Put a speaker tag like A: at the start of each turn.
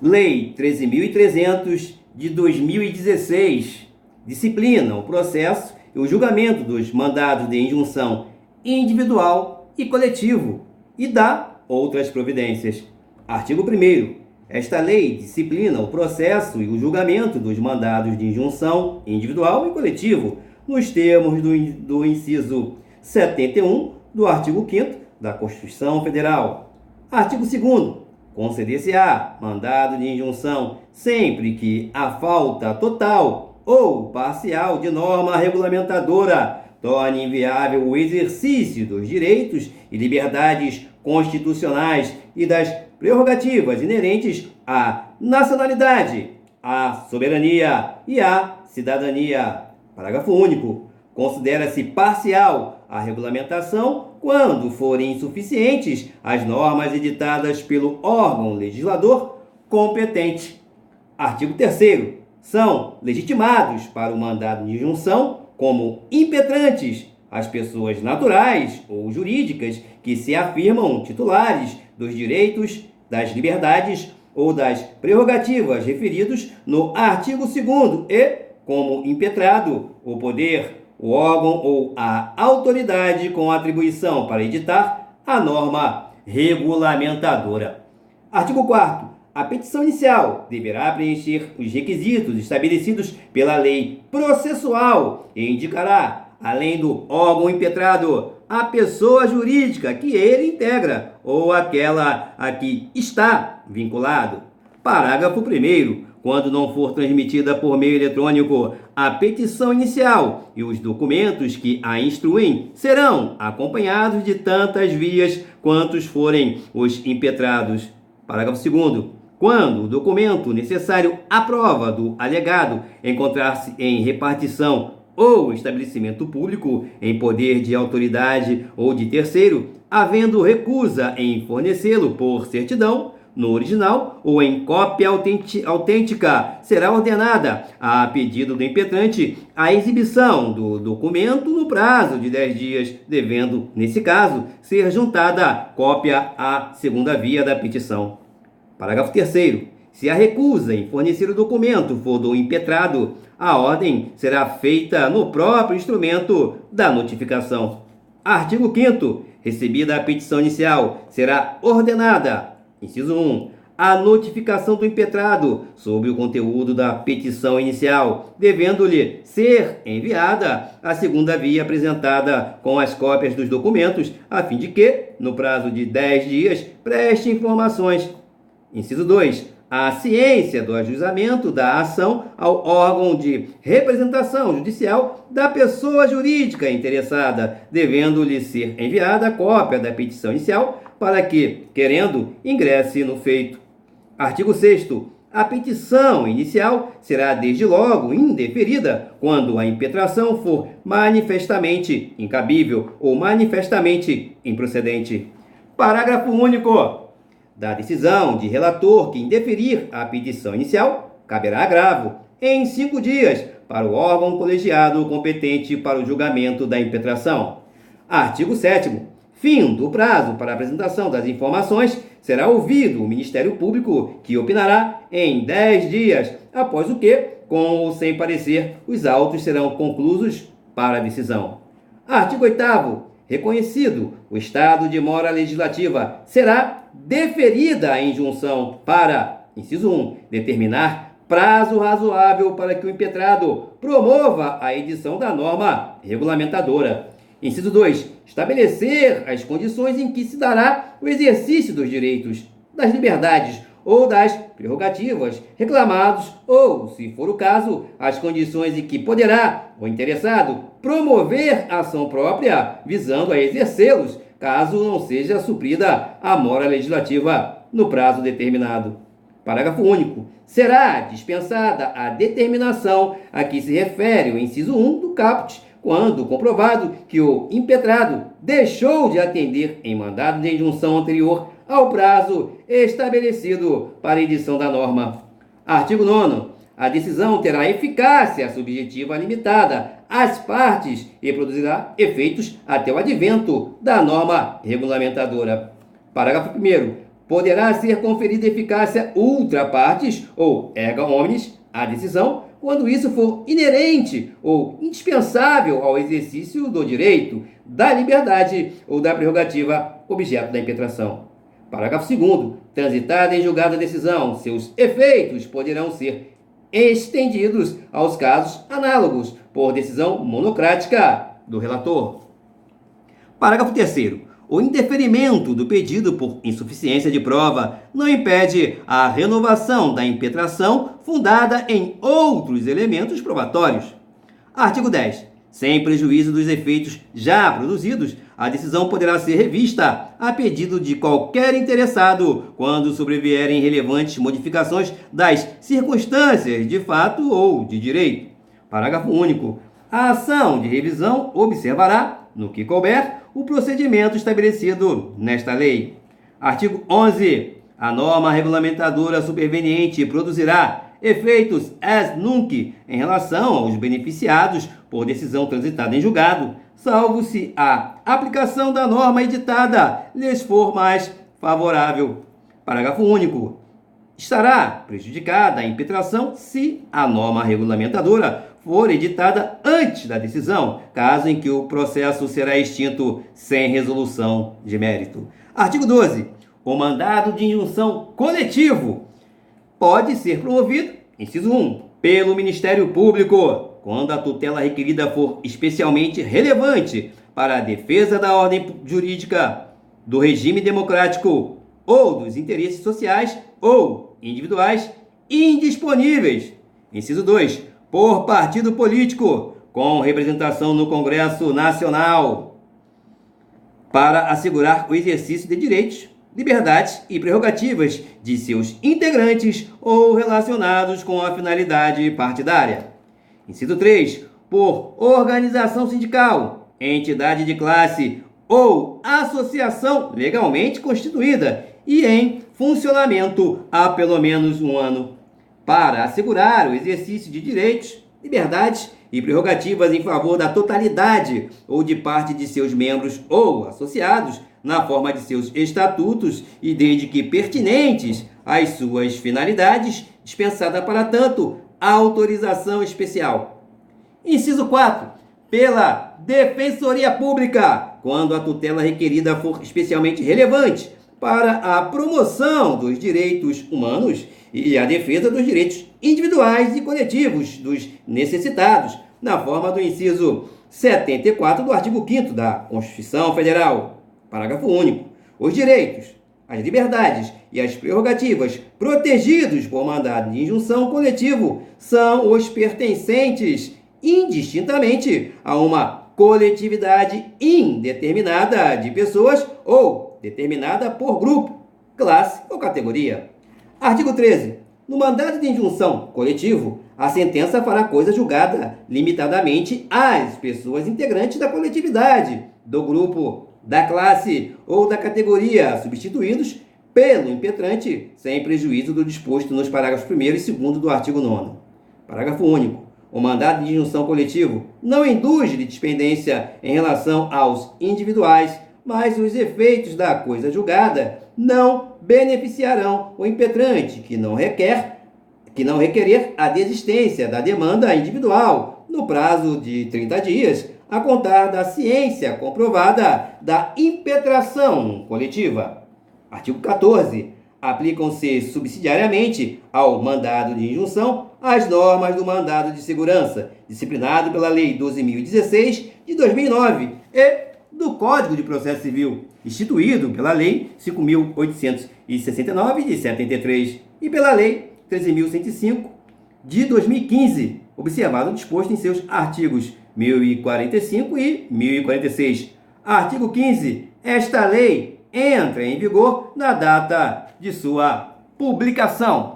A: Lei 13.300 de 2016 disciplina o processo e o julgamento dos mandados de injunção individual e coletivo e dá outras providências. Artigo 1º. Esta lei disciplina o processo e o julgamento dos mandados de injunção individual e coletivo, nos termos do inciso 71 do artigo 5º da Constituição Federal. Artigo 2º. Conceder-se-á mandado de injunção sempre que a falta total ou parcial de norma regulamentadora torne inviável o exercício dos direitos e liberdades constitucionais e das prerrogativas inerentes à nacionalidade, à soberania e à cidadania. Parágrafo único. Considera-se parcial a regulamentação quando forem insuficientes as normas editadas pelo órgão legislador competente. Artigo 3º. São legitimados para o mandado de injunção como impetrantes as pessoas naturais ou jurídicas que se afirmam titulares dos direitos, das liberdades ou das prerrogativas referidos no artigo 2º e, como impetrado, o poder, o órgão ou a autoridade com atribuição para editar a norma regulamentadora. Artigo 4º. A petição inicial deverá preencher os requisitos estabelecidos pela lei processual e indicará, além do órgão impetrado, a pessoa jurídica que ele integra ou aquela a que está vinculado. Parágrafo 1º. Quando não for transmitida por meio eletrônico a petição inicial e os documentos que a instruem serão acompanhados de tantas vias quantos forem os impetrados. Parágrafo 2º. Quando o documento necessário à prova do alegado encontrar-se em repartição ou estabelecimento público em poder de autoridade ou de terceiro, havendo recusa em fornecê-lo por certidão, no original ou em cópia autêntica, será ordenada, a pedido do impetrante, a exibição do documento no prazo de 10 dias, devendo, nesse caso, ser juntada cópia à segunda via da petição. Parágrafo 3º. Se a recusa em fornecer o documento for do impetrado, a ordem será feita no próprio instrumento da notificação. Artigo 5º. Recebida a petição inicial, será ordenada, inciso 1, a notificação do impetrado sobre o conteúdo da petição inicial, devendo-lhe ser enviada a segunda via apresentada com as cópias dos documentos, a fim de que, no prazo de 10 dias, preste informações. Inciso 2. A ciência do ajuizamento da ação ao órgão de representação judicial da pessoa jurídica interessada, devendo-lhe ser enviada a cópia da petição inicial para que, querendo, ingresse no feito. Artigo 6º. A petição inicial será desde logo indeferida quando a impetração for manifestamente incabível ou manifestamente improcedente. Parágrafo único. Da decisão de relator que indeferir a petição inicial, caberá agravo em 5 dias para o órgão colegiado competente para o julgamento da impetração. Artigo 7º. Fim do prazo para apresentação das informações, será ouvido o Ministério Público, que opinará em 10 dias, após o que, com ou sem parecer, os autos serão conclusos para a decisão. Artigo 8º. Reconhecido o estado de mora legislativa, será deferida a injunção para, inciso 1, determinar prazo razoável para que o impetrado promova a edição da norma regulamentadora. Inciso 2, estabelecer as condições em que se dará o exercício dos direitos, das liberdades ou das prerrogativas reclamados ou, se for o caso, as condições em que poderá o interessado promover ação própria visando a exercê-los, caso não seja suprida a mora legislativa no prazo determinado. Parágrafo único. Será dispensada a determinação a que se refere o inciso 1 do caput, quando comprovado que o impetrado deixou de atender em mandado de injunção anterior ao prazo estabelecido para a edição da norma. Artigo 9º. A decisão terá eficácia subjetiva limitada às partes e produzirá efeitos até o advento da norma regulamentadora. Parágrafo 1º. poderá ser conferida eficácia ultra partes ou erga omnes à decisão quando isso for inerente ou indispensável ao exercício do direito, da liberdade ou da prerrogativa objeto da impetração. Parágrafo 2º. Transitada em julgado a decisão, seus efeitos poderão ser estendidos aos casos análogos por decisão monocrática do relator. Parágrafo 3º. O indeferimento do pedido por insuficiência de prova não impede a renovação da impetração fundada em outros elementos probatórios. Artigo 10. Sem prejuízo dos efeitos já produzidos, a decisão poderá ser revista a pedido de qualquer interessado quando sobrevierem relevantes modificações das circunstâncias de fato ou de direito. Parágrafo único. A ação de revisão observará, no que couber, o procedimento estabelecido nesta lei. Artigo 11. A norma regulamentadora superveniente produzirá efeitos ex nunc em relação aos beneficiados por decisão transitada em julgado, salvo se a aplicação da norma editada lhes for mais favorável. Parágrafo único. Estará prejudicada a impetração se a norma regulamentadora for editada antes da decisão, caso em que o processo será extinto sem resolução de mérito. Artigo 12. O mandado de injunção coletivo pode ser promovido, inciso 1, pelo Ministério Público, quando a tutela requerida for especialmente relevante para a defesa da ordem jurídica, do regime democrático ou dos interesses sociais ou individuais indisponíveis. Inciso 2. Por partido político, com representação no Congresso Nacional, para assegurar o exercício de direitos, liberdades e prerrogativas de seus integrantes ou relacionados com a finalidade partidária. Inciso 3. Por organização sindical, entidade de classe ou associação legalmente constituída e em funcionamento há pelo menos um ano, para assegurar o exercício de direitos, liberdades e prerrogativas em favor da totalidade ou de parte de seus membros ou associados, na forma de seus estatutos e desde que pertinentes às suas finalidades, dispensada para tanto a autorização especial. Inciso 4. Pela Defensoria Pública, quando a tutela requerida for especialmente relevante para a promoção dos direitos humanos e a defesa dos direitos individuais e coletivos dos necessitados, na forma do inciso 74 do artigo 5º da Constituição Federal. Parágrafo único. Os direitos, as liberdades e as prerrogativas protegidos por mandado de injunção coletivo são os pertencentes indistintamente a uma coletividade indeterminada de pessoas ou determinada por grupo, classe ou categoria. Artigo 13. No mandado de injunção coletivo, a sentença fará coisa julgada limitadamente às pessoas integrantes da coletividade, do grupo, da classe ou da categoria, substituídos pelo impetrante, sem prejuízo do disposto nos parágrafos 1º e 2º do artigo 9º. Parágrafo único. O mandado de injunção coletivo não induz litispendência em relação aos individuais, mas os efeitos da coisa julgada não beneficiarão o impetrante que não requerer a desistência da demanda individual no prazo de 30 dias a contar da ciência comprovada da impetração coletiva. Artigo 14. Aplicam-se subsidiariamente ao mandado de injunção as normas do mandado de segurança, disciplinado pela Lei 12.016 de 2009 e do Código de Processo Civil, instituído pela Lei 5.869 de 73 e pela Lei 13.105 de 2015, observado o disposto em seus artigos 1045 e 1046. Artigo 15. Esta lei entra em vigor na data de sua publicação.